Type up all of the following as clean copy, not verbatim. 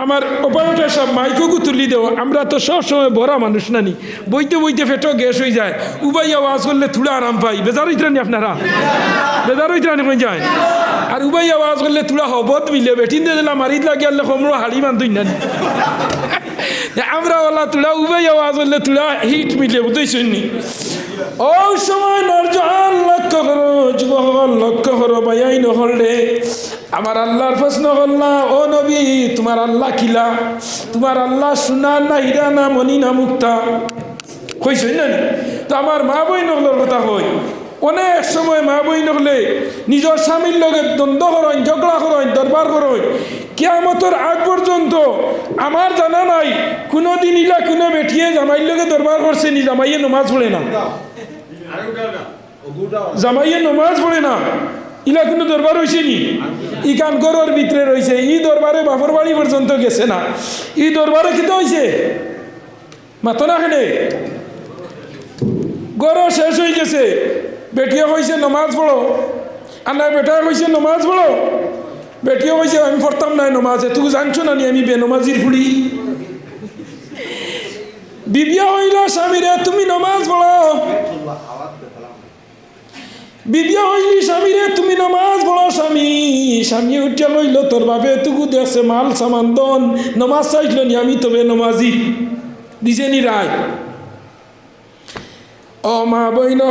আমার অপারেটর সব মাইকও তুলি দেও, আমরা তো সব সময় ভরা মানুষ নানি, বইতে বইতে পেটও গ্যাস হয়ে যায়, উবাই আওয়াজ করলে থুড়া আরাম পাই। বেজার হইতরানি আপনারা, বেজার হইতরানি কই যায়, আর উবাই আওয়াজ করলে থুড়া হবত মিলে বেটিন দিয়ে দিলাম মারিত লাগে আল্লাহ কমরো হাড়ি বান্ধই নানি। আমরা ওলা তুলা উবাই আওয়াজ করলে তুলা হিট মিলে বুঝতেছেন নি। ও সময় নরজান লক্ষ্য করো, যুবক লক্ষ্য করো, বাইয়াই নহলে আমার আল্লাহর প্রশ্ন করলা, ও নবী তোমার আল্লাহ কিলা? তোমার আল্লাহ সোনা না হীরা না মণি না মুক্তা? কইছেন না? তো আমার মা বই নগলের কথা কই, অনেক সময় মা বই নগলে নিজের স্বামীর লগে দ্বন্দ্ব করেন, ঝগড়া করেন, দরবার করেন। কিয়ামতের আগ পর্যন্ত আমার জানা নাই কোনোদিন ইলা কোনো বেঠিয়ে জামাইয়ের লগে দরবার করছে নি জামাইয়ে নমাজ পড়ে না, জামাইয়ে নমাজ পড়ে না, ইলা কোনো দরবার হয়েছে নি? ই কান গরুর ভিতরে রয়েছে, ই দরবারে বাপর বাড়ি পর্যন্ত গেছে না। ই দরবারে কি তো হয়েছে মাতো না খেলে গরু শেষ হয়ে গেছে, বেটিয়ে হয়েছে নমাজ পড়ো, আর না বেটা হয়েছে নমাজ পড়ো, বেটিয়ে হয়েছে আমি পড়তাম না নমাজে, তুই জানছো না নি আমি বেনমাজির ফুড়ি। বিবিয়া হইল স্বামীরে তুমি নমাজ পড়ো, বিবিয়া হইলি স্বামীরে তুমি নমাজ পড়ো। স্বামী স্বামী উঠিয়া লইল তোর বাপে তুকু দেখছে মাল সামান দন, নমাজ চাইছিল নি আমি তবে নমাজি দিছে নি রায়। ও মা বইন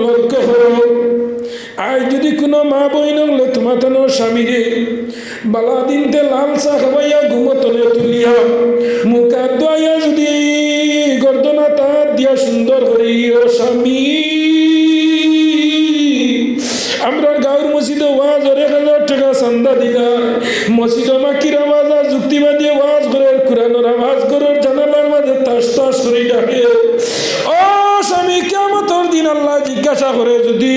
লক্ষ্য করো, আজ যদি কোনো মা বইন হলে তোমার তো স্বামীরে বালা দিনতে লাল চা খাবাইয়া ঘুমতলে তুলিয়া মুখার দোয়াইয়া যদি গর্দনা তাঁত দিয়া সুন্দর করে, ও স্বামী আমরা গাঁর মসজিদে ওয়াজ 1,000 টাকা চান্দা দিলা, মসজিদ মাকির আওয়াজ আর যুক্তিবাদী ওয়াজ করে, কোরআনের আওয়াজ করে, জানালার মাঝে তাস তাস করে ডাকে। ও স্বামী কিয়ামতের দিন আল্লাহ জিজ্ঞাসা করে যদি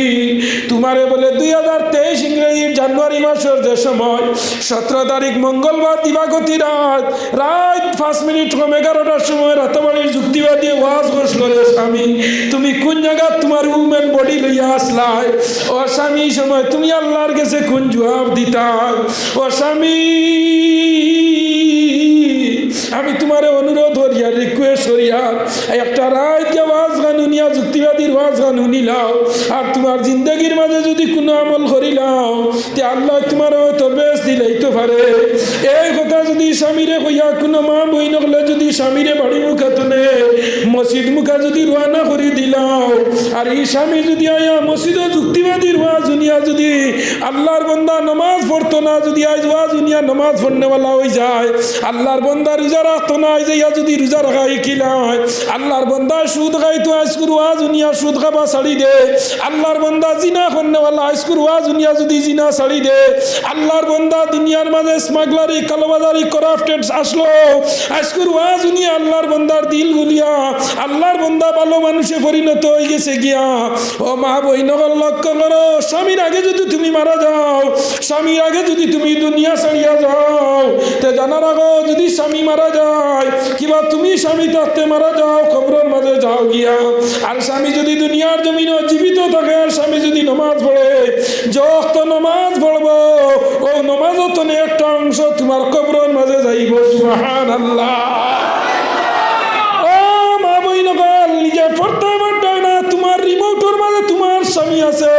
তোমারে বলে 2023 ইংরেজির জানুয়ারি মাসের যে সময় 17 তারিখ মঙ্গলবার দিবাগতি রাত 5 মিনিট কম 11টার সময় রাতাবাড়ির যুক্তিবাদী ওয়াজ ঘোষ করে, স্বামী তুমি কোন জায়গা তোমার উমেন বডি লইয়া আসলাই? ও স্বামী সময় তুমি আল্লাহর কাছে কোন জবাব দিতা? ও স্বামী আমি তোমার অনুরোধ করিয়া রিকোয়েস্ট করিয়া একটা রাত ওয়াজ গান শুনিয়া যুক্তিবাদীর ওয়াজ গান শুনিলাও, আর তোমার জিন্দগির মাঝে যদি কোনো আমল করিলাও তে আল্লাহ তোমার হয়তো বেশ দিলেই তো পারে। এই কথা যদি স্বামীরে কইয়া কোনো মা বই নকলে যদি স্বামীরে বাড়ি মুখা তুলে মসজিদ মুখা যদি রওনা করে দিলাও, আর এই স্বামী যদি আয়া মসজিদ যুক্তিবাদীর ওয়াজ শুনিয়া যদি আল্লাহর বন্দা নমাজ পড়তো না, যদি আজ ওয়াজ শুনিয়া নমাজ পড়নেওয়ালা হয়ে যায়, আল্লাহর বন্দা রোজা রাখতো না, আজ ইয়া যদি রোজা রাখা শিখিলায়, আল্লাহর বন্দা সুদ খাইতো আজকুর ওয়াজ শুনিয়া সুদ খাবা ছাড়ি দে, আল্লাহর বন্দা জিনা করনেওয়ালা আজকুর ওয়াজ শুনিয়া যদি জিনা ছাড়ি দে, আল্লাহর বন্দা দুনিয়ার মাঝে স্মাগলারি কালোবাজারি করাপ্টেড আসলো আজকুর ওয়াজ শুনিয়া আল্লাহর বন্দার দিল গুলিয়া আল্লাহর বন্দা ভালো মানুষে পরিণত হয়ে গেছে গিয়া। ও মা বইন লক্ষ্য করো, স্বামীর আগে যদি তুমি মারা যাও, স্বামীর আগে যদি তুমি দুনিয়া ছাড়িয়া যাও, তে জানার আগো যদি স্বামী মারা যায় কিবা তুমি স্বামী থাকতে মারা যাও কবরের মাঝে যাও গিয়া, আর স্বামী যদি দুনিয়ার জমিনে জীবিত থাকে, আর স্বামী যদি নমাজ পড়ে, যত নমাজ পড়বো ও নমাজও তো একটা অংশ তোমার কবরের মাঝে যাইব। সুবহানাল্লাহ। ও মা বই নকল নিজে পড়তে পারবে না, তোমার রিমোটের মাঝে তোমার স্বামী আছে,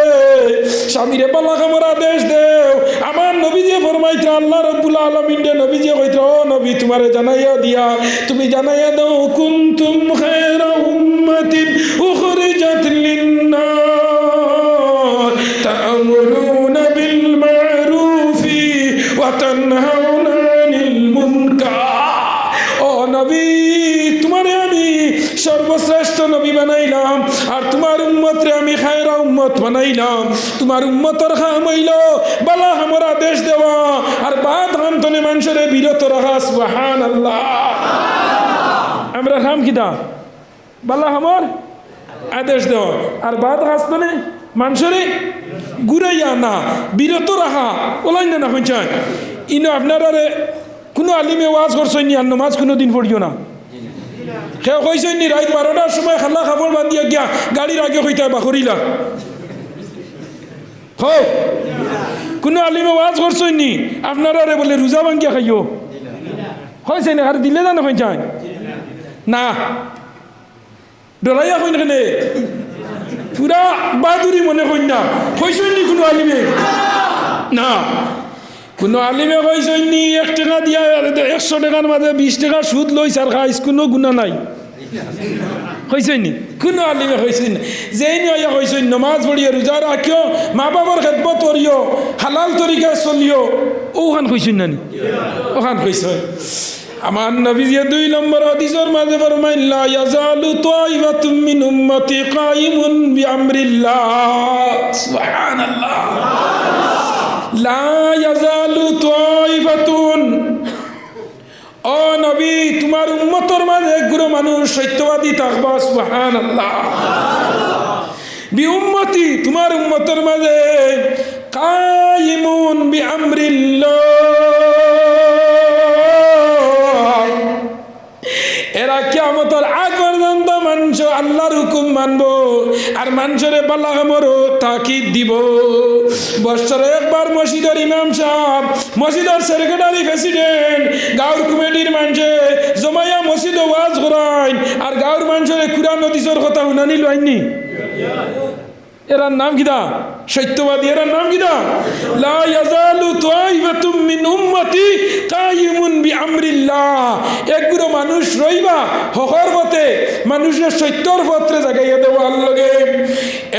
স্বামীরে পালা খামর আদেশ দেও। আমার নবী যে ফরমাইতে আল্লাহ রাব্বুল আলামিন দে নবী যে কইতো, ও নবী তোমারে জানাইয়া দিয়া তুমি জানাইয়া দাও, কুনতুম খায়রা উম্মাতিন উখরিজাত লিন-নাস তা'মুরুনা বিল মা'রুফি ওয়া তানহাউনা আনিল মুনকার। ও নবী তোমারে আমি সর্বশ্রেষ্ঠ নবী বানাইলাম, আর তোমার উম্মতরে আমি খায়রা উম্মত বানাইলাম। তোমার উম্মতের কাম হইল বালা হামর আদেশ দেওয়া, আর বাদ হামতনে মানুষের বিরত রাখা। সুবহানাল্লাহ। আমরা কাম কিটা বালা হামর আদেশ দেওয়া, আর বাদ হাসতনে মানুষের ঘুরাইয়া না বিরত রাখা। ওলাই না হইছে ইনো আপনারা কোনো আলিমে ওয়াজ করছেন নি আর নামাজ কোনো দিন পড়িও না? কেউ কইছেন নি রাত 12টার সময় খালা খাবার বান্ধিয়া গিয়া গাড়ির আগে হইতে বাখরিলা? কোনো আলিমে ওয়াজ করছেন নি আপনারা রে বলে রোজা ভাঙ্গিয়া খাইও হয়েছে না আর দিলে জানো হয়ে যায় না ডরাইয়া কইন কেনে পুরা বাদুরি মনে কইন না কইছেন নি কোনো আলিমে না কোনো আলিমে কইছেন নি 1 টাকা দিয়া 100 টাকার মাঝে 20 টাকা সুদ লইছ আর খাইছ কোনো গুনাহ নাই কইছেন নি কোনো আলিমে কইছেন না যেই নিয়া কইছেন নামাজ পড়িও রোজা রাখিও মা বাবার খেদমত করিও হালাল তরিকায় চলিও ওখান কইছেন না নি ওখান কইছেন আমার নবীজি 2 নম্বর হাদিসের মাঝে ফরমাইন লা ইয়াজালু তাইফাতুম মিন উম্মতি কাইমুন বিআমরিল্লাহ সুবহানাল্লাহ লা ইয়াজালু তাইফাতুন ও নবী তোমার উম্মতের মাঝে একগুলো মানুষ সত্যবাদী থাকবা সুবহানাল্লাহ বি উম্মতি তোমার উম্মতের মাঝে কাইমুন বিআমরিল্লাহ এরা কিয়ামতের আগ পর্যন্ত মানুষ আল্লাহর হুকুম মানবো আর মানুষের বালা আমরও তাকিদ দিব বছরে একবার মসজিদের ইমাম সাহেব মসজিদের সেক্রেটারি প্রেসিডেন্ট গাঁর কমিটির মানুষে জমাইয়া মসজিদে ওয়াজ করাইন আর গাঁর মানুষের কুরআন হাদিসের কথা শুনানি লইনি এরার নাম কিদা সত্যবাদী এরার নাম কিদা লা ইয়াজালু তাইফাতুম মিন উম্মতি কাইমুন বিআমরিল্লাহ একগুলো মানুষ রইবা হকর পথে মানুষের সত্যর পথে জাগাইয়া দেওয়ার লগে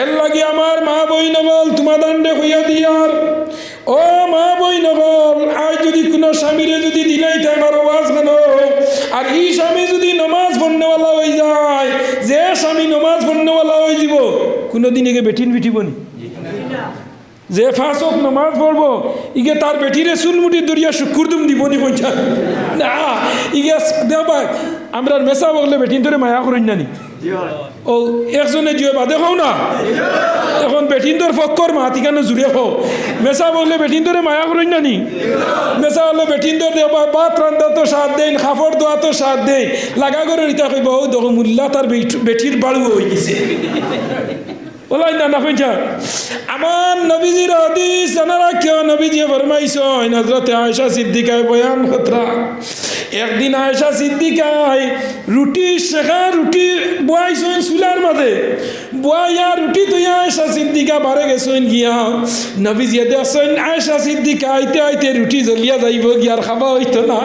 এর লাগে আমার মা বইনগল তোমাদান্ডে হইয়া দিয়ার ও মা বইনগল আজ যদি কোনো স্বামীরে যদি দিলাই আমার আওয়াজ গানো আর এই স্বামী যদি নমাজ পড়নেওয়ালা হয়ে যায় যে স্বামী নমাজ পড়নেওয়ালা হয়ে যাব কোনোদিন একে বেটিন বিঠিব নি যে ফাঁসক নমাজ পড়বো ইগে তার বেটিরে চুলমুটি দরিয়া শুকুরদুম দিব নি পঞ্চায়েত না ইগে দেবা আমরা মেসা বললে বেটিন ধরে মায়া করেন জানি ও একজনে জিও বাদে খাও না এখন বেটিন তোর ফক্কর মাতি কেন জুড়ে খাও মেসা বললে বেটিন ধরে মায়া করেন জানি মেসা বললে বেটিন ধর দেবা বাত রান্ধা তো সাথ দেন খাফর দোয়া তো সাথ দেয় লাগা করে রিতা কইব ও দেখো মুল্লা তার বেটির বাড়ু হয়ে গেছে ওলাই না না কইছা আমার নবীজির হাদিস জানা রাখিও নবীজি ফরমাইছেন হযরত আয়েশা সিদ্দিকায় বয়ান করা একদিন আয়েশা সিদ্দিকায় রুটি শেখা রুটি বয়াইছেন চুলার মাঝে বয়া রুটি তুই আয়েশা সিদ্দিকা বারে গেছেন গিয়া নবীজি দেখছেন আয়েশা সিদ্দিকা আইতে আইতে রুটি জ্বলিয়া যাইব গিয়ার খাবা হইতো না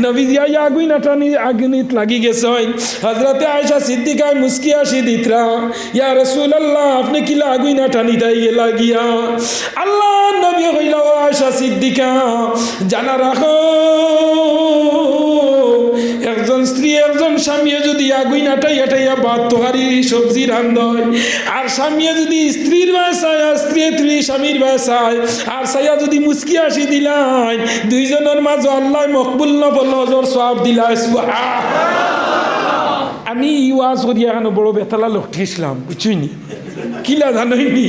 নবীজি আইয়া আগুই নাটানি আগুনিত লাগি গেছেন হযরত আয়েশা সিদ্দিকায় মুস্কি আসি দিতরা ইয়া রাসূলুল্লাহ আপনি কিলা আগুই নাটানি দাই গেলা গিয়া আল্লাহ নবী কইল আয়েশা সিদ্দিকা জানা রাখো একজন স্ত্রী একজন স্বামী যদি আগুই নাটাইয়া ভাত তরকারি সবজি রান্ধয় আর স্বামী যদি স্ত্রীর বাসায় আর স্ত্রী স্বামীর বাসায় আর সাইয়া যদি মুস্কি আসি দিলাই দুইজনের মাঝে আল্লাহ মকবুল নফল হজর সওয়াব দিলাই আমি ওয়াজ করি এখন বড় বেতালা লঠিয়েছিলাম বুঝছুইনি কিলা জানইনি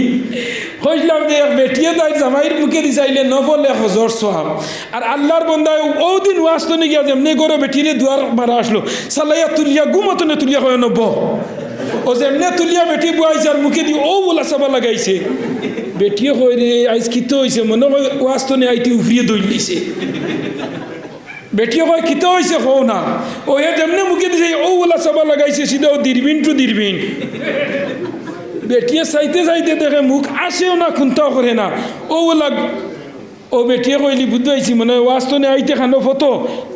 হইলাম যে বেটিয়ে তাই জামাইয়ের মুখে দিছাইলে নফলে হজর সোহাব আর আল্লাহর বন্দায় ও দিন ওয়াজ তো নিয়ে যেমনি করে বেটিরে দুয়ার মারা আসলো সালাইয়া তুলিয়া গুমতনে তুলিয়া হয় নব ও যেমনি তুলিয়া বেটি বুয়াইছে আর মুখে দিয়ে ও বলা চাবা লাগাইছে বেটিয়ে হয় রে আইজ কিতো হয়েছে মনে হয় ওয়াজ তো নিয়ে আইতে উফরিয়ে দৌড় দিছে বেটিয়ে কয় কিতো হয়েছে কও না ও এ যেমনি মুখে দিছে ও বলা চাবা লাগাইছে সিধা ও দিরবিন টু দিরবিন বেটিয়ে চাইতে চাইতে দেখে মুখ আসেও না খুন্তাও করে না ও বলা ও বেটিয়ে কইলি বুদ্ধ আইছি মনে হয় ওয়াজ তো নিয়ে আইতে খানো ফটো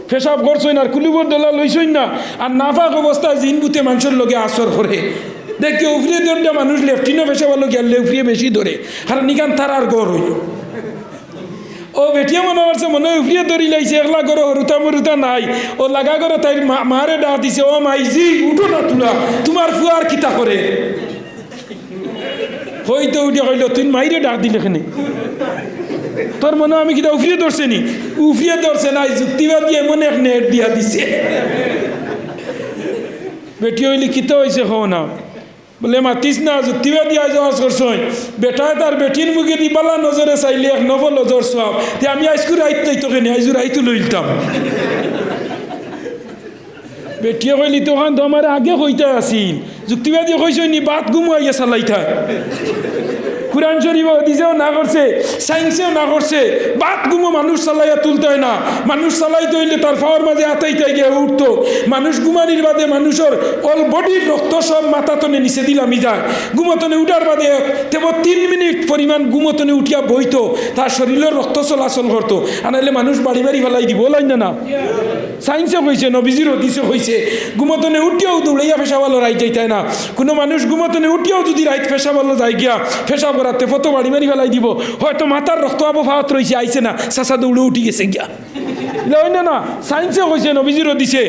পেশাব করছই আর কুলিবর ডলা লইছই না আর নাফাক অবস্থায় জিন বুতে মানুষের লগে আসর করে দেখি উফরিয়ে দরটা মানুষ লেফটিনও পেশাবার লোক গেলে উফরিয়ে বেশি ধরে কারণ নিকান তার আর গড় হইল ও বেটিয়ে মনে করছে মনে হয় উফরিয়ে ধরি লাইছে একলা গড় হরুতা মরুতা নাই ও লাগা করে তাই মারে ডাক দিছে ও মাইজি উঠো না তুলা তোমার ফুয়ার কিতা করে হইতে উঠে কইল তুই মাইরে ডাক দিলে এখানে তোর মনে আমি কিটা উফরিয়ে ধরছে নি উফরিয়ে ধরছে না যুক্তিবাদ দিয়ে এমন এক নেট দিয়া দিছে বেটি হইলি কিতা হয়েছে হও না বলে মাতিস না যুক্তিবাদ দিয়া যাওয়া করছই বেটায় তার বেটির মুখে দি বালা নজরে চাইলে এক নব নজর সব তে আমি আইসকুর আইত যাইতো কেন আইজুর আইতো লইতাম বেটিয়ে কইলি তখন তো আমার আগে কইতে আসিল যুক্তিবাদী কইসই নি বাত গুমাইয়া চালাইতা কুরআন শরীফ হাদিসেও না করছে, সায়েন্সেও না করছে। বাত গুমো মানুষ চালাইয়া তুলতে হয় না। মানুষ চালাইতে হইলে তার পাওয়ার মাঝে আতাইতে গিয়ে উঠতো। মানুষ ঘুমানির বাদে মানুষের অল বডির রক্ত সব মাথা তনে নিচে দিলামি যায়। ঘুমতনে উঠার বাদে কেবল 3 মিনিট পরিমাণ ঘুমতনে উঠিয়া বইতো, তার শরীরের রক্ত চলাচল করতো। আনাইলে মানুষ বাড়ি বাড়ি ফেলাই দিব, লাইন না। সায়েন্সে হয়েছে, নবীজির হদিসে হয়েছে, ঘুমতনে উঠিয়াও দৌড়াইয়া পেশাবালো রাইত যাইতায় না। কোনো মানুষ ঘুমতনে উঠিয়াও যদি রাইত পেশাবালো যায় গিয়া পেশাব করাতে ফটো বাড়ি বাড়ি ফেলাই দিব। হয়তো মাথার রক্ত আবহাওয়াত রয়েছে, আইছে না, চাচা দৌড়ে উঠি গেছে গিয়া, লাইন না। সায়েন্সে হয়েছে, নবীজির হদিসে।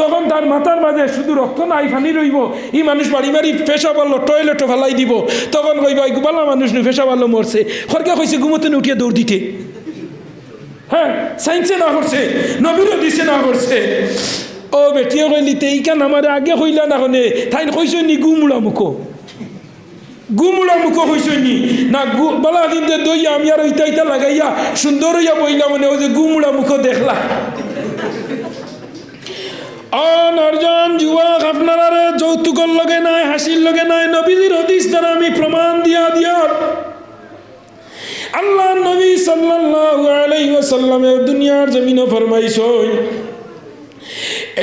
তখন তার মাথার মাঝে শুধু রক্ত নাই, ফানি রইব। এই মানুষ বাড়ি বাড়ি পেশাবালো টয়লেটও ফেলাই দিব। তখন কইবা বালা মানুষ নি পেশাবালো মরছে। হরকে কইছে ঘুমতনে উঠিয়া দৌড় দিতে। হ্যাঁ, সায়েন্সে না করছে, নবীরও দিছে না করছে। ও বেটিয়ে কইলিতে এইখান আমার আগে হইলা না হনে তাই কইস নি গুমুড়া মুখো, গুমুড়া মুখো কইস নি না। বলা দিন দইয়া আমি আর ওইটা ইটা লাগাইয়া সুন্দর হইয়া বইলা মানে ওই যে গুমুড়া মুখো দেখলা। অনর্জন যুবক আপনারা যৌতুকর লগে নাই, হাসির লগে নাই। নবীজির হাদিস দ্বারা আমি প্রমাণ দিয়া আল্লাহ নবী সাল্লাল্লাহু আলাইহি ওয়াসাল্লামের দুনিয়ার জমিনে ফরমাইছেন,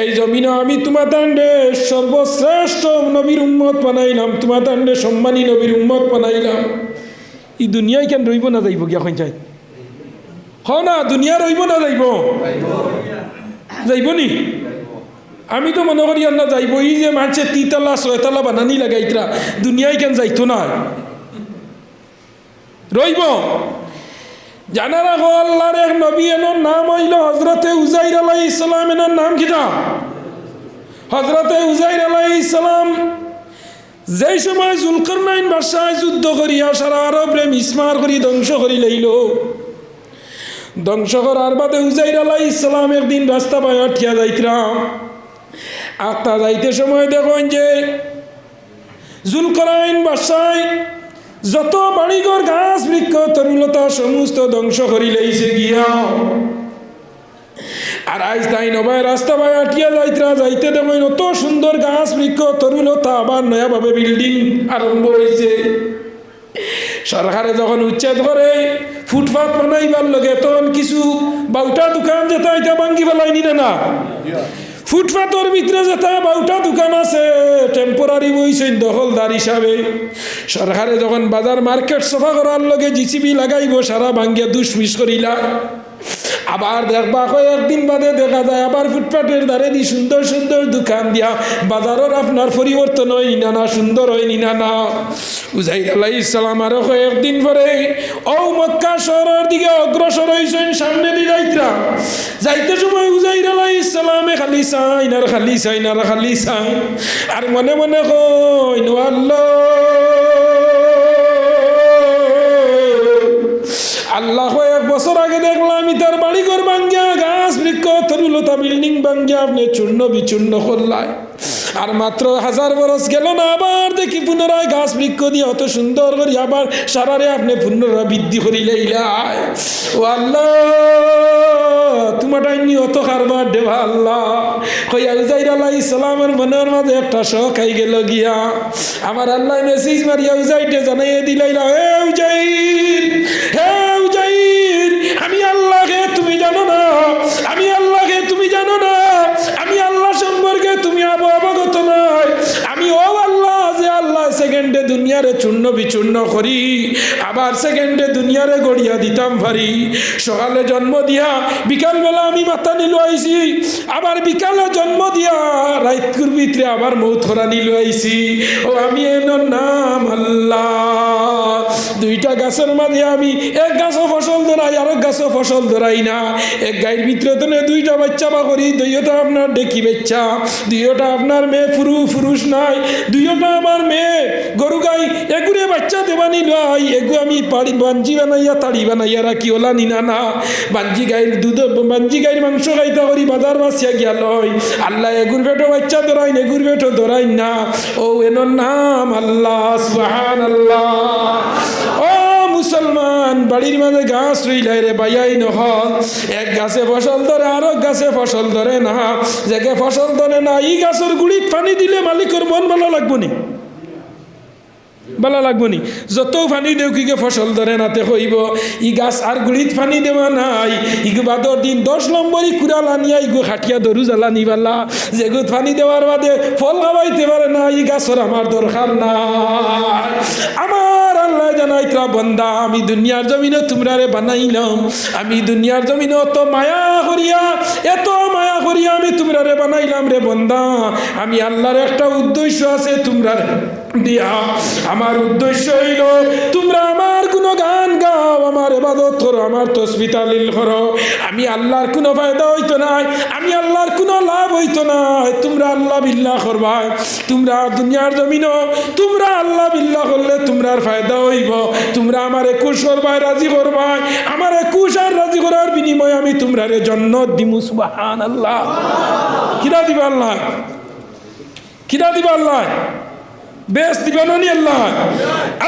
এই জমিনে আমি তোমাদের সর্বশ্রেষ্ঠ নবীর উম্মত বানাইলাম, তোমাদের সম্মানী নবীর উম্মত বানাইলাম। এই দুনিয়ায় কেন রইব না যাইব গিয়া কই যায়? হ না, দুনিয়া রইব না যাইব? যাইব নি? আমি তো মনে করি না যাইব। এই যে মানুষের 3তলা 6তলা বানানি লাগাইতরা, দুনিয়ায় কেন যাইতো না? রইব। জানা রাখো আল্লাহর এক নবী এর নাম হইল হযরতে উযাইর আলাইহিস সালাম। এর নাম কিটা? হযরতে উযাইর আলাইহিস সালাম যেই সময় জুলকারনাইন বাদশাহ যুদ্ধ করিয়া সারা আরবরে মিসমার করি ধ্বংস করি লইল। ধ্বংস করার বাদে উযাইর আলাইহিস সালাম একদিন রাস্তা পায় আঠিয়া যাইতরাম। আত্মা যাইতে সময় দেখুন যে জুলকারনাইন বাদশাহ যত বাড়িঘর গাছ বৃক্ষ তরুলতা সমস্ত ধ্বংস করি লইছে গিয়া। আর আজ তাই নবাই রাস্তা বাই আটিয়া যাইতে দেখুন অত সুন্দর গাছ বৃক্ষ তরুলতা আবার নয়াভাবে বিল্ডিং আরম্ভ হয়েছে। সরকারে যখন উচ্ছেদ করে ফুটপাথ বানাইবার লগে তখন কিছু বাউটা দোকান যেটা এটা ভাঙ্গি ফেলাই নিলে না। ফুটপাথর ভিতরে যেটা বাউটা দোকান আছে টেম্পোরারি বইছেন দখলদার হিসাবে। সরকারে যখন বাজার মার্কেট সফা করার লগে জিসিবি লাগাইব সারা ভাঙ্গিয়া দুষ্মিস করিলা। আবার দেখবা কয়েকদিন বাদে দেখা যায় আবার ফুটপাথের ধারে দি সুন্দর সুন্দর দোকান দিয়া বাজারের আপনার পরিবর্তন হয় না, সুন্দর হয়নি না। উযাইর আলাইহিস সালাম আরো কয়েকদিন পরে ও মক্কা শহরের দিকে অগ্রসর হইছেন। সামনে দিয়ে যাইতে সময় উযাইর আলাইহিস সালামে খালি চাইন আর খালি চাইন আর খালি চাইন আর মনে মনে কইন আল্লাহ আল্লাহ। এক বছর আগে দেখলাম তার বাড়িঘর ভাঙ্গিয়া গাছ বৃক্ষ তরুলতা বিল্ডিং ভাঙ্গিয়া আপনি চূর্ণ বিচূর্ণ করলায়। আর মাত্র 1000 বরস গেল না, আবার দেখি পুনরায় গাছ বৃক্ষ দিয়ে অত সুন্দর করি আবার সারারে আপনি পুনরায় বৃদ্ধি করিলাইলাই। ও আল্লাহ তোমাটাই নি অত কারবার দেবা আল্লাহ। কইয়া উযাইর আলাইহিস সালামের মনের মাঝে একটা শখ আই গেল গিয়া। আমার আল্লাহ মেসেজ মারিয়া উযাইরকে জানাইয়া দিলাইলা, হে উযাইর, হে উযাইর, আমি আল্লাহকে তুমি জানো না, আমি আল্লাহকে তুমি জানো না, আমি আল্লাহ সম্পর্কে তুমি অবগত নাই। আমি ও আল্লাহ যে আল্লাহ সেকেন্ডে দুনিয়ারে চূর্ণ বিচূর্ণ করি আবার সেকেন্ডে দুনিয়ারে গড়িয়া দিতাম পারি। সকালে জন্ম দিয়া বিকালবেলা আমি মাথা নিল আইছি, আবার বিকালে জন্ম দিয়া রাইতকুর ভিতরে আবার মৌত করা নিল আইছি। ও আমি এর নাম আল্লাহ। দুইটা গাছের মাঝে আমি এক গাছও ফসল ধরাই আর এক গাছও ফসল ধরাই না। এক গাইয়ের ভিতরে তো দুইটা বাচ্চা বা করি, দুইটা আপনার ডেকি বাচ্চা, দুইটা আপনার মেয়ে পুরুষ নাই, দুইটা আমার মেয়ে গরু গাই এগুরে বাচ্চা দেবানি লাই। এগু আমি পাড়ি বাঞ্জি বানাইয়া তাড়ি বানাইয়া রাখি ওলা নিনা না। বাঞ্জি গাইয়ের দুধ বাঞ্জি গাইয়ের মাংস খাইতে করি বাজার বাসিয়া গিয়া লয়। আল্লাহ এগুর বেটো বাচ্চা ধরাইন, এগুর বেটো ধরাইন না। ও এনোর নাম আল্লাহ, সুবহানাল্লাহ। ও মুসলমান, বাড়ির মাঝে গাছ রইলাই রে বাইয়াই নহল। এক গাছে ফসল ধরে আর এক গাছে ফসল ধরে না। যে ফসল ধরে না এই গাছের গুড়িত পানি দিলে মালিকের মন ভালো লাগবো নি? বালা লাগবো নি যত পানি দেও কি ফসল ধরে নাতে হইব ই গাছ আর গুড়িত পানি দেওয়া নাই ইগু বাদর দিন 10 নম্বরই কুড়াল আনিয়া ইগু খাটিয়া দরু জ্বালানি বালা যেগুত পানি দেওয়ার বাদে ফল খাওয়াইতে পারে না ই গাছর আমার দরকার নাই আমার আল্লাহ জানাইতরা বন্দা আমি দুনিয়ার জমিনে তোমরারে বানাইলাম আমি দুনিয়ার জমিনে এত মায়া করিয়া আমি তোমরারে বানাইলাম রে বন্দা আমি আল্লাহর একটা উদ্দেশ্য আছে তোমরারে দিয়া আমার উদ্দেশ্য হইল তোমরা আমার কোনো গান গাও আমার ইবাদত করো আমার তাসবিহ তাহলিল করো আমি আল্লাহর কোনো ফায়দা হইতো না আমি আল্লাহর কোনো লাভ হইতো না তোমরা আল্লাহ বিল্লাহ করবা তোমরা দুনিয়ার জমিনও তোমরা আল্লাহ বিল্লাহ করলে তোমরার ফায়দা হইব তোমরা আমারে খুশ করবা রাজি করবা আমারে খুশ আর রাজি করার বিনিময়ে আমি তোমরারে জান্নাত দিমু সুবহানাল্লাহ কিরা দিবা আল্লাহ কিরা দিবা আল্লাহ বেশ দিবা নানি আল্লাহ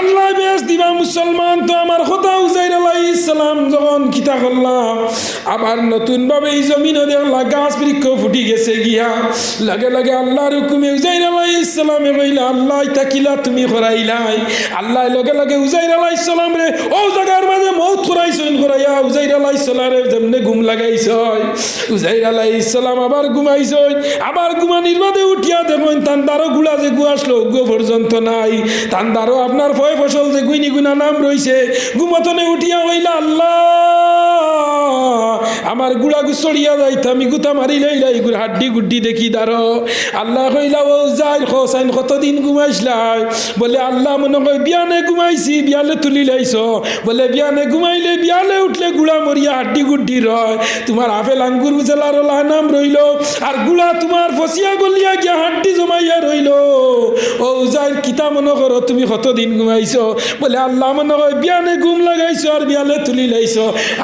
আল্লাহ বেশ দিবা মুসলমান তো আমার খোদা উজাইর আলাইহিস সালাম যখন কিতা করলাম আবার নতুন ভাবে এই জমিনে দেখলা গাছ বৃক্ষ ফুটি গেছে গিয়া লাগে লাগে আল্লাহর হুকুমে উজাইর আলাইহিস সালামে কইলা আল্লাহ তাকিলা তুমি করাইলাই আল্লাহ লগে লগে উজাইর আলাইহিস সালাম রে ও জায়গার মাঝে মউত করাইছেন করাইয়া উজাইর আলাইহিস সালামের যেমনে ঘুম লাগাইছে উজাইর আলাইহিস সালাম আবার ঘুমাইছেন আবার ঘুমানির বাদে উঠিয়া দেখেন তান্দারও গুলা যে গু আসলো গো পর্যন্ত নাই তান্দারও আপনার ফয় ফসল যে গুইনি গুনা নাম রইছে ঘুমতনে উঠিয়া হইলা আল্লাহ আমার গুড়া গুছড়িয়া যাইতে আমি গুতা মারি লাইলাই গুড় হাড্ডি গুড্ডি দেখি দাঁড়ো আল্লাহ কইলা ও যাই হোসাইন কতদিন ঘুমাইছিলাই বলে আল্লাহ মনে কই বিয়ানে ঘুমাইছি বিয়ালে তুলি লাইছ বলে বিয়ানে ঘুমাইলে বিয়ালে উঠলে গুড়া মরিয়া হাড্ডি গুড্ডি রয় তোমার আপেল আঙ্গুর উজেলার নাম রইল আর গুড়া তোমার ফসিয়া গলিয়া গিয়া হাড্ডি জমাইয়া রইল ও যাই কিতা মনে করো তুমি কতদিন ঘুমাইছ বলে আল্লাহ মনে কই বিয়ানে ঘুম লাগাইছো আর বিয়ালে তুলি লাইছ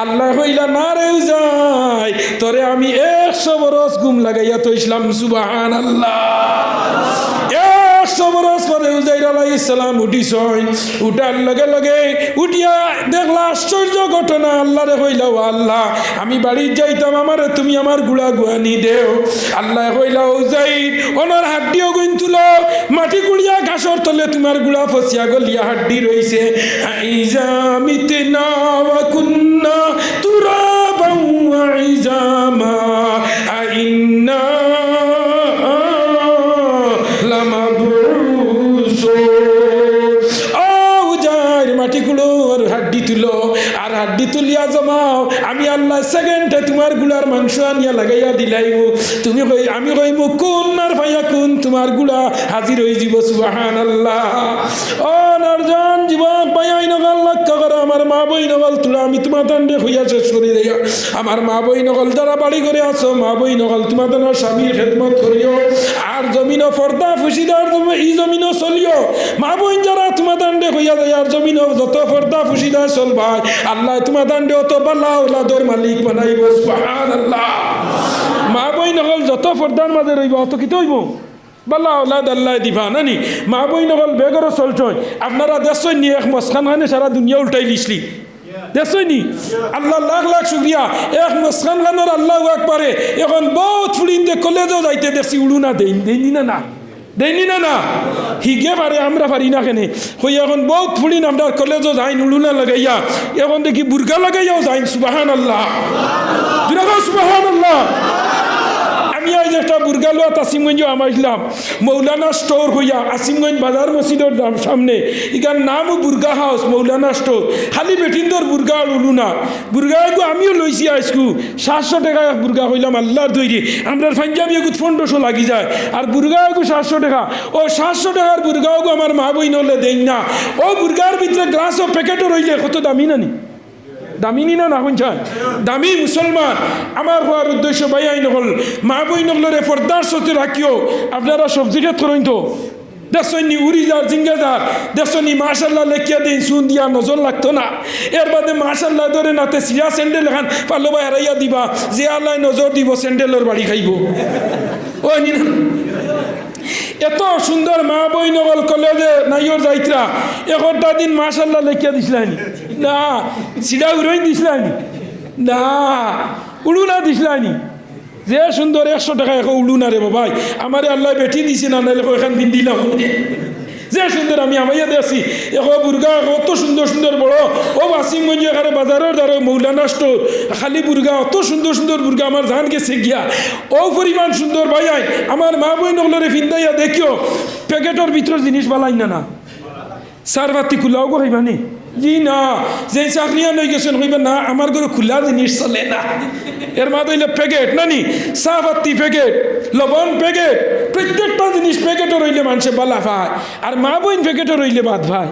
আল্লাহ কইলা না রে যাই তোরে আমি 100 বরস ঘুম লাগাইয়া তো ইসলাম সুবহানাল্লাহ 100 বরস পরে উজাইর আলাইহিস সালাম উঠিছেন উঠার লগে লগে উঠিয়া দেখলা আশ্চর্য ঘটনা আল্লাহরে কইলা ও আল্লাহ আমি বাড়ি যাইতাম আমারে তুমি আমার গুড়া গুয়ানি দেও আল্লাহ কইলা উজাইর ওনার হাড্ডিও গুন তুলো মাটি কুড়িয়া ঘাসর তলে তোমার গুড়া ফসিয়া গলিয়া হাড্ডি রইছে আইজা মিতনা ওয়া কুন্না তুরাবা ওয়া ইজামা আইন্না হাড্ডি তুলো আর হাড্ডি তুলিয়া জমাও আমি আল্লাহ সেকেন্ডে তোমার গুলার মাংস আনিয়া লাগাইয়া দিলাইব তুমি কই আমি কইব কোন আর ভাইয়া কোন তোমার গুলা হাজির হয়ে যাব সুবহানাল্লাহ ও নরজান জীবন পাইয়াই নগল লক্ষ্য করো আমার মা বই নগল তুলা আমি তোমার দান্ডে হইয়া শেষ করে দেয়া আমার মা বই নগল যারা বাড়ি করে আছো মা বই নগল তোমার স্বামীর খেদমত করিও আর জমিনও পর্দা ফুসিদার এই জমিনও চলিও মা বই যারা তোমার দান্ডে হইয়া যায় আর জমিনও যত পর্দা ফুসিদা চলবাই আল্লাহ তোমার দান্ডে অত বালা ওলাদর মালিক বানাইব সুবহানাল্লাহ মা বই নগল যত পর্দার মাঝে রইব অত কি হইব বাল্লা ওলাদ আল্লাহ দিবা নানি মা বই নগল বেগরও চলছই আপনারা দেখছই নি এক মস্কান খানে সারা দুনিয়া উল্টাই লিসলি দেখছই আল্লাহ লাখ লাখ শুক্রিয়া এক মস্কান খানোর আল্লাহ আকবারে এখন বহুত ফুলিন যে কলেজও যাইতে দেখছি উড়ু না দেইনি না দেইনি না হিগে পারে আমরা পারি না কেনে হই এখন বহুত ফুলিন আমরা কলেজও যাইন উড়ু না লাগাইয়া এখন দেখি বুরকা লাগাইয়াও যাইন সুবহানাল্লাহ সুবহানাল্লাহ আমি আজ একটা বুরগা লোয়া আসিমগঞ্জ আমাইলাম মৌলানা স্টোর হইয়া আসিমগঞ্জ বাজার মসজিদের সামনে এখান নামও বুরগা হাউস মৌলানা স্টোর খালি বেটিন্দর বুরগা উলু না বুরগা এগু আমিও লইছি আজকু 700 টাকা বুরগা হইলাম আল্লাহর দৈরি আমরা পাঞ্জাবি এগু 1500 লাগি যায় আর বুরগা এগু 700 টাকা ও 700 টাকার বুরগা এগু আমার মা বই নলে দেই না ও বুরগার ভিতরে গ্লাস ও প্যাকেটও রইলে কত দামি নানি দামি নি না শুনছেন দামি মুসলমান আমার হওয়ার উদ্দেশ্য ভাইয়াই নকল মা বই নকলরে পর্দার সাথে রাখিও আপনারা সবজি ক্ষেত করেন তো দেখছনি উড়িদার জিঙ্গাদার দেখছনি মাশাল্লাহ লেখিয়া দিন শুন দিয়া নজর লাগতো না এর বাদে মাশাল্লাহ ধরে নাতে সিয়া স্যান্ডেল এখান পারলো বা হারাইয়া দিবা যে আল্লাহ নজর দিব স্যান্ডেলের বাড়ি খাইব ও নি এত সুন্দর মা বই নগল কলেজে নাইওর যাইত্রা একটা দিন মাশাল্লাহ লেখিয়া দিছিলানি না সিডা উড়াই দিছিলানি না উড়ু না দিছিলানি যে সুন্দর 100 টাকা এখন উড়ু না রে বাবাই আমারে আল্লাহ বেটি দিছে না নাইলে এখান দিন দিলাম যে সুন্দর আমি আমাইয়া দেখছি এখ বুর্গা অত সুন্দর সুন্দর বড় ও ওয়াসিমগঞ্জ এখানে বাজারের দ্বারা মৌলানা স্টোর খালি বুর্গা অত সুন্দর সুন্দর বুর্গা আমার ধান গেছে গিয়া ও পরিমাণ সুন্দর ভাই আমার মা বই নগলরে ফিন্দাইয়া দেখিও প্যাকেটের ভিতর জিনিস বালাই না সার বাতি খোলাও গো হইবানি জি না যে চাকরিয়া লই গেছেন হইবা না আমার ঘরে খোলা জিনিস চলে না এর মা হইলে প্যাকেট নানি চা বাতি প্যাকেট লবণ প্যাকেট প্রত্যেকটা জিনিস প্যাকেটও রইলে মানুষে বালা ভাই আর মা বইন প্যাকেটও রইলে বাদ ভাই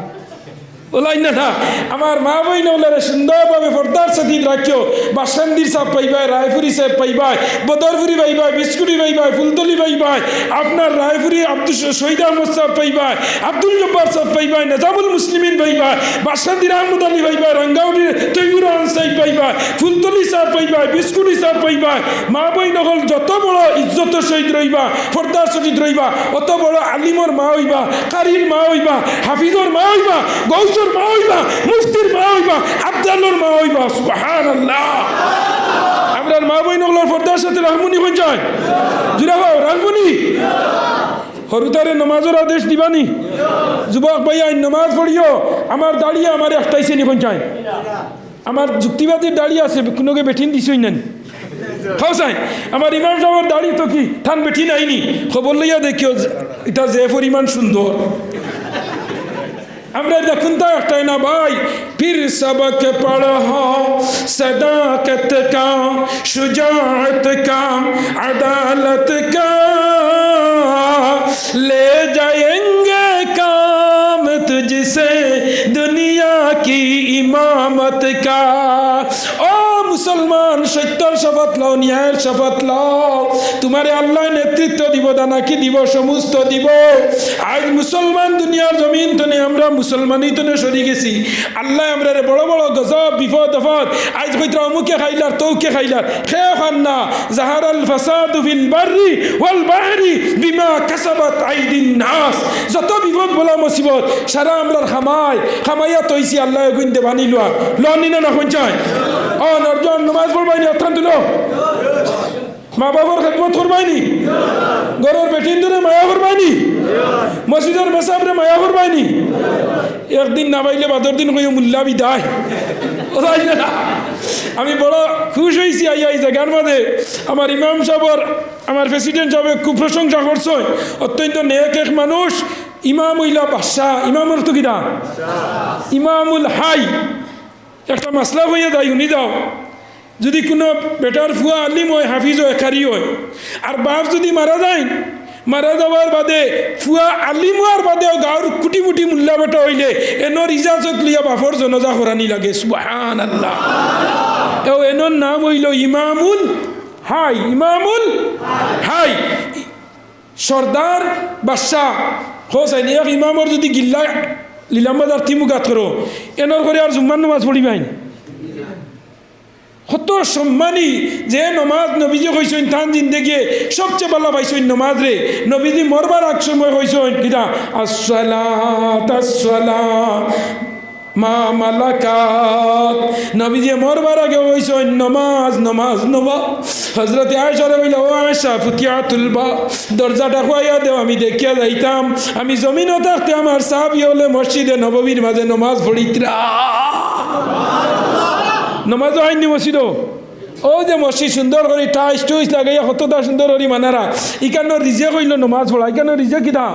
ওলাই না না আমার মা বইন ওলারে সুন্দরভাবে পর্দার সাথে রাখিও বাসন্দির সাপ পাইবাই রায়পুরি সাহেব পাইবাই বদরপুরি পাইবাই বিস্কুটি পাইবাই ফুলতলি পাইবাই আপনার রায়পুরি আব্দুল শহীদ আহমদ সাহেব পাইবাই আব্দুল জব্বার সাহেব পাইবাই নাজামুল মুসলিমিন পাইবাই বাসন্দির আহমদ আলী পাইবাই রঙ্গাউটির তৈবুর রহমান সাহেব পাইবাই ফুলতলি সাহেব পাইবাই বিস্কুটি সাহেব পাইবাই মা বইন হল যত বড় ইজ্জত সহিত রইবা পর্দার সহিত রইবা অত বড় আলিমর মা হইবা কারির মা হইবা হাফিজর মা হইবা গৌসর মা হইবা মুফতির মা হইবা আব্দাল্লাহর মা হইবা সুবহানাল্লাহ আমরার মা বই নগলার পর্দার সাথে রাহমুনি হয়ে যায় জুড়া গাও রাহমুনি হরুতারে নমাজের আদেশ দিবানি যুবক ভাইয়া নমাজ পড়িও আমার দাঁড়িয়ে আমার একটাই শ্রেণী পঞ্চায়েত আমার যুক্তিবাদীর দাঁড়িয়ে আছে কোনোকে বেঠিন দিছই না খাওসাই আমার ইমাম সাহেবের দাঁড়ি তো কি থান বেঠি নাইনি খবর লইয়া দেখিও এটা যে পরিমাণ সুন্দর আমরা দেখুন তো একটাই না ভাই फिर सबक पढ़ो सदाकत का शुजाअत का अदालत का ले जाएंगे काम तुझसे दुनिया की इमामत का ओ মুসলমান সত্যর শপথ লও ন্যায়ের শপথ লও তোমারে আল্লাহ নেতৃত্ব দিব দানাকি দিব সমস্ত দিব আজ মুসলমান দুনিয়ার জমিন তনে আমরা মুসলমানই তনে সরি গেছি আল্লাহ আমরা বড় বড় গজব বিপদ আফত আজ কইরা অমুকে খাইলার তৌকে খাইলার খেয়ে খান না জাহারাল ফাসাদু ফিল বাররি ওয়াল বাহরি বিমা কাসাবাত আইদিন নাস যত বিপদ বলা মুসিবত সারা আমরা খামাইয়া তৈছি আল্লাহ গুনতে বানি লওয়া লনি না কোন চাই ও নরজন নামাজ পড়বাইনি অর্থাৎ দিল মা বাবার খেদমত করবাইনি ঘরের বেটিন ধরে মায়া করবাইনি মসজিদের মেসাবরে মায়া করবাইনি একদিন না পাইলে বাদর দিন কই মুল্লা বিদায় না আমি বড় খুশ হয়েছি আইয়া এই জায়গার মাঝে আমার ইমাম সাহেবর আমার প্রেসিডেন্ট সাহেব খুব প্রশংসা করছে অত্যন্ত নেক এক মানুষ ইমাম হইলা বাদশাহ ইমামের তো কিনা ইমামুল হাই একটা মাসলা হইয়া যায় শুনি যাও যদি কোনো বেটার ফুয়া আলিম হয় হাফিজ হয় কারি হয় আর বাপ যদি মারা যায় মারা যাওয়ার বাদে ফুয়া আলিম হওয়ার বাদেও গাঁর কুটি মুটি মুল্লা বেটা হইলে এনর ইজাজত লিয়া বাপর জনজা করানি লাগে সুবহানাল্লাহ এনর নাম হইল ইমামুল হাই ইমামুল হাই সর্দার বাদশাহ হোসাইন এক ইমামর যদি গিল্লা লীলামবাজার তিমুগাত করো এনর করে আর জুম্মান নামাজ পড়িবাইন কত সম্মানী যে নমাজ নবীজি কইছেন তান জিন্দেগি সবচেয়ে ভালো পাইছেন নমাজ রে নবীজি মরবার আগ সময় কইছেন কিনা আসসালাত আসসালাত মা মালাকাত নবীজি মরবার আগে কইছেন নমাজ নমাজ নমাজ হযরত আয়েশা বলে ও আয়েশা ফুতিয়াতুল বা দরজাটা খুয়াইয়া দেও আমি দেখিয়া যাইতাম আমি জমিনও থাকতে আমার সাহাবী হলে মসজিদে নববীর মাঝে নমাজ পড়িতরা নমাজও আইনি মসজিদ ও যে মসজিদ সুন্দর করে টাইস টুইস লাগাইয়া কতটা সুন্দর করে মানারা ইকানো রিজে কইল নমাজ পড়া ইকানো রিজে কিনা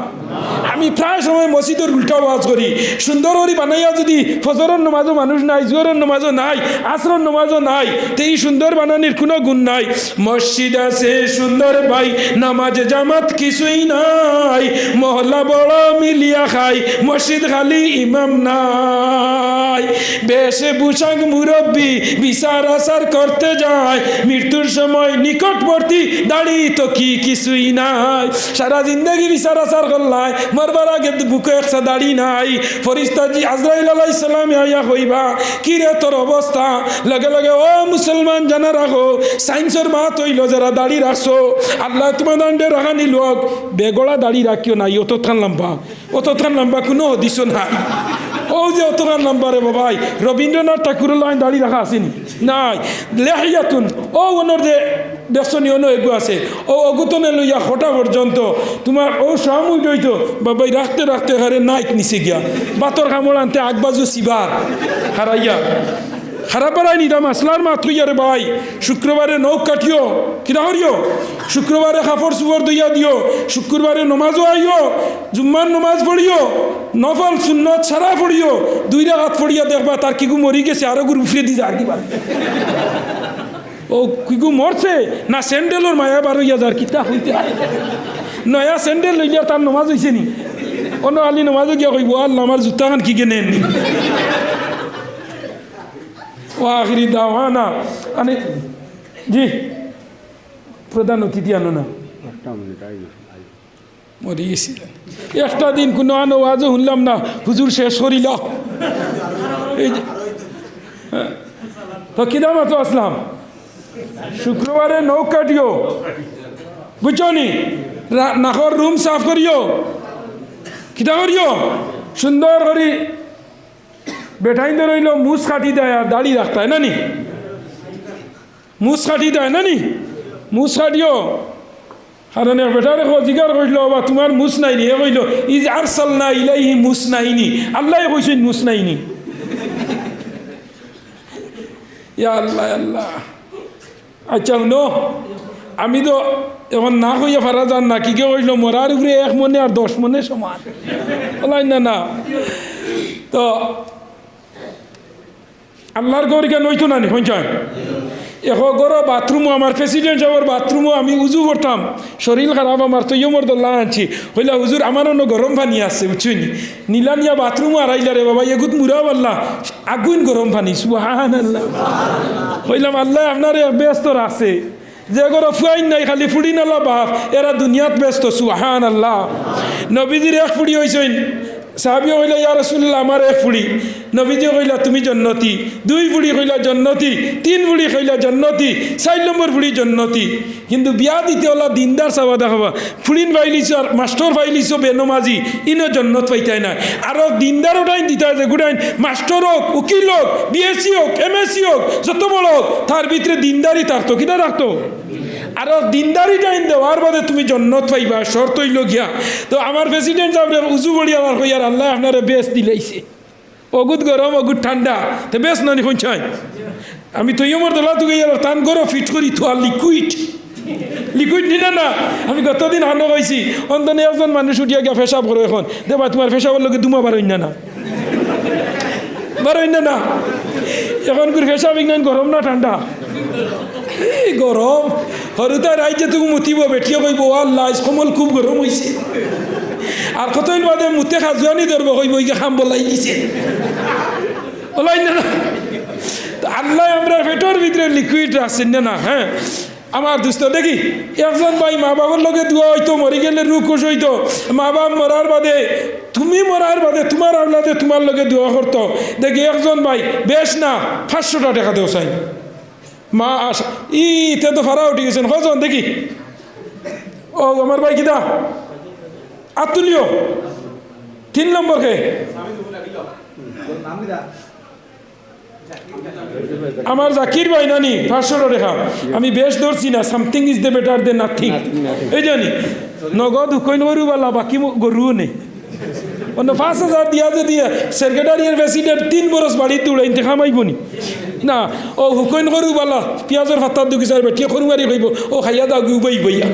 আমি প্রায় সময় মসজিদের উল্টা আওয়াজ করি সুন্দর করে বানাইয়া যদি ফজরের নমাজও মানুষ নাই জোহরের নমাজও নাই আসরের নমাজও নাই তো এই সুন্দর বানানির কোনো গুণ নাই মসজিদ আছে সুন্দর ভাই নামাজ জামাত কিছুই নাই মহল্লা বড় মিলিয়া খাই মসজিদ খালি ইমাম নাই বেশে বুসাং মুরব্বী বিচার আচার করতে যায় মৃত্যুর সময় নিকটবর্তী দাড়ি তো কি কিছুই নাই সারা জিন্দগি বিচার আচার করলাই মরবার আগে বুকে একসা দাড়ি নাই ফরিস্তা জি আজরাইল আলাইহিস সালাম আইয়া কইবা কি রে তোর অবস্থা লগে লগে ও মুসলমান জানা রাখো সায়েন্সের মাত হইল যারা দাড়ি রাখছো আল্লাহ তোমাদের রাখানি লোক বেগড়া দাড়ি রাখিও নাই অতখান লম্বা কোনো হদিস নাই ও ও যে অতকার নাম্বারে বাবাই রবীন্দ্রনাথ ঠাকুরের লাইন দাঁড়িয়ে রাখা আসেনি নাই লেহাইয়াতুন ও ওনার যে দর্শনীয় এগু আছে ও অগুতনে লইয়া খোটা পর্যন্ত তোমার ও সামুই রইতো বাবাই রাখতে রাখতে হারে নাইক নিচে গিয়া বাতর কামড় আনতে আগবাজু সিবার হারাইয়া খারাপ বাড়াই নিতাম আসলার মাত্র ইয়ারে ভাই শুক্রবারে নৌক কাটিও কিনা হরিও শুক্রবারে কাপড় চুপড় দইয়া দিও শুক্রবারে নমাজও আইও জুম্মার নমাজ পড়িও নফল সুন্নত ছাড়া পড়িও 2 রাকাত পড়িয়া দেখবা তার কিগু মরি গেছে আরো গুরু উফরে দিছে আর কি বার ও কিগু মরছে না স্যান্ডেলর মায়া বার হইয়া যার কিতা হইতে নয়া স্যান্ডেল লইয়া তার নমাজ হইছে নি অন্য আলি নমাজও গিয়া কইব আল্লাহ আমার জুতাখান কি কেনেন নি ওয়াখিরি দাওয়ানা মানে জি প্রধান অতিথি আনো না মরি গেছিলেন একটা দিন কোনো আনো আজও শুনলাম না হুজুর শেষ করিল এই যে তো কিনা মতো আসলাম শুক্রবারে নৌক কাটিও বুঝছো নি নাকর রুম সাফ করিও কিতা করিও সুন্দর করি বেঠাইতে রইল মুস কাটি দেয় আর দাড়ি রাখতে হয় না নি মুস কাটি দেয় না নি মুস কাটিও কারণ বেটারে জিগার কইল বা তোমার মুস নাইনি এ কইল ইজ আরসাল না ইলাইহি মুস নাইনি আল্লাহ কইছেন মুস নাইনি ইয়া আল্লাহ আল্লাহ আচ্ছা নো আমি তো এখন না কইয়া পারা যান না কি কে কইল মরার উপরে 1 মনে আর 10 মনে সমান বলাই না না তো আল্লাহর গৌরীকে নইতো না নি পঞ্চায়েত এখন গরো বাথরুমও আমার প্রেসিডেন্ট সাহেবের বাথরুমও আমি উজু করতাম শরীর খারাপ আমার তো ইয়মর দোল্লা আনছি হইলা হুজুর আমার অন্য গরম পানি আসছে বুঝছুনি নীলানিয়া বাথরুমও আড়াইলা রে বাবা এগুত মুরা বললা আগুন গরম পানি সুবহানাল্লাহ হইলাম আল্লাহ আপনার ব্যস্ত রাখছে যে গরো ফুয়াইন নাই খালি ফুড়ি নালা বাপ এরা দুনিয়াত ব্যস্ত সুবহানাল্লাহ নবীজির 1 ফুড়ি হইছেন সাহাবী কইলা ইয়া রাসূলুল্লাহ আমার 1 ফুড়ি নবীজি কইলা তুমি জান্নাতি 2 ফুড়ি কইলা জান্নাতি 3 ফুড়ি কইলা জান্নাতি 4 নম্বর ফুড়ি জান্নাতি কিন্তু বিয়া দিতে হলা দিনদার সাবা দেখাবা ফুড়িন পাইলিছ আর মাস্টার পাইলিছ বেনমাজি ইনো জান্নাত পাইতাই না আর দিনদারও টাইম দিতা যে গুডাইন মাস্টার হোক উকিল হোক বিএসসি হোক এমএসসি হোক যত বড় হোক তার ভিতরে দিনদারি থাকতো কিনা রাখতো আর দিনদারি টাইম দেওয়ার বাদে তুমি জন্নত পাইবা শর্ত হইল গিয়া তো আমার প্রেসিডেন্ট সাহেব উজু বড়ি আমার হইয়ার আল্লাহ আপনারা বেশ দিলাইছে অগুত গরম অগুত ঠান্ডা তো বেশ নানি পঞ্চায় আমি তো ইয়মর দোলা তুই টান করো ফিট করি তো আর লিকুইড নিলে না আমি গতদিন হানো কইছি অন্তনে একজন মানুষ উঠিয়া গিয়া ফেসাব করো এখন দেবা তোমার ফেসাবের লোকে দুমা বারোই না এখন করে ফেসাব ইংনান গরম না ঠান্ডা গরম হরুতা রাইজে তুমি মুতিব বেঠিয়ে কইব আল্লাহ সমল খুব গরম হয়েছে আর কতদিন বাদে মুতে খাজুয়ানি ধরবো কইব ইকে খাম বলাই দিছে বলাই না আল্লাহ আমরা পেটের ভিতরে লিকুইড রাখছেন না হ্যাঁ আমার দুস্থ দেখি একজন ভাই মা বাবার লগে দোয়া হইতো মরি গেলে রুখ খুশ হইতো মা বাপ মরার বাদে তুমি মরার বাদে তোমার আল্লাদে তোমার লগে দোয়া করতো দেখি একজন ভাই বেশ না 500 টাকা দেও চাই মা আস ইতে তো ফারা উঠে গেছেন কজন দেখি ও আমার ভাই কিদা আতুলিও 3 নম্বর কে আমার জাকির ভাই নানি 500 টাকা আমি বেশ ধরছি না something is the better then nothing এই জানি নগদ কইন গরু বালা বাকি গরু নেই অন্য 5000 দিয়া যে দিয়া সেক্রেটারিয়ার প্রেসিডেন্ট 3 বরস বাড়ি তুড়াইতে খামাইবনি না ও হুকইন গরু বালা পেঁয়াজের ফাত্তার দুকি চার বেটিয়া খরু মারি কইব ও খাইয়া দাও গুবাই বইয়া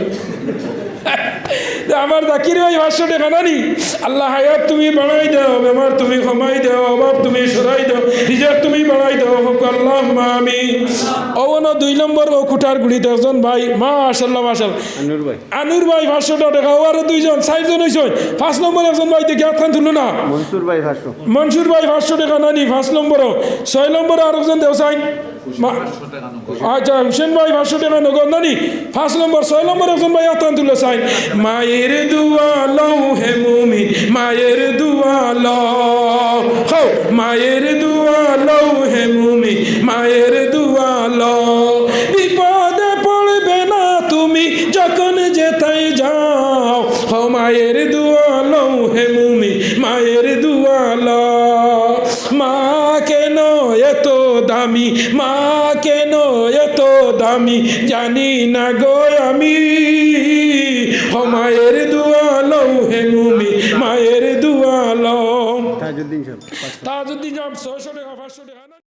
আমার জাকির ভাই 500 টাকা নানি আল্লাহ হায়াত তুমি বাড়াই দাও বেমার তুমি কমাই দাও অভাব তুমি সরাই দাও রিজাক তুমি বাড়াই দাও আল্লাহুম্মা আমিন ওনো 2 নম্বর ও কুটার গুড়িতে একজন ভাই মাশাআল্লাহ আনুর ভাই 500 টাকা আর দুইজন 4 জন হইছেন 5 নম্বর একজন ভাই দেখি হাত তুললো না মনসুর ভাই 500 টাকা নানি 5 নম্বর 6 নম্বর আরেকজন দেও চাই আচ্ছা হুসেন ভাই 500 টাকা নগদ নানি 5 নম্বর 6 নম্বর একজন ভাই হাত তুললো চাই মায়ের দুয়া লও হে মুমিন মায়ের দুয়া লও খাও মায়ের দুয়া লও হে মুমিন মায়ের দুয়া লও বিপদে পড়বে না তুমি যখন যেতাই যাও খাও মায়ের দুয়া লও হে মুমিন মায়ের দুয়া লও মা কেন এত দামি জানি না গো আমি ও মায়ের দোয়া লও হে মুমি মায়ের দোয়া লও তাজউদ্দিন সাহেব তাজউদ্দিন সাহেব 600 টাকা 500 টাকা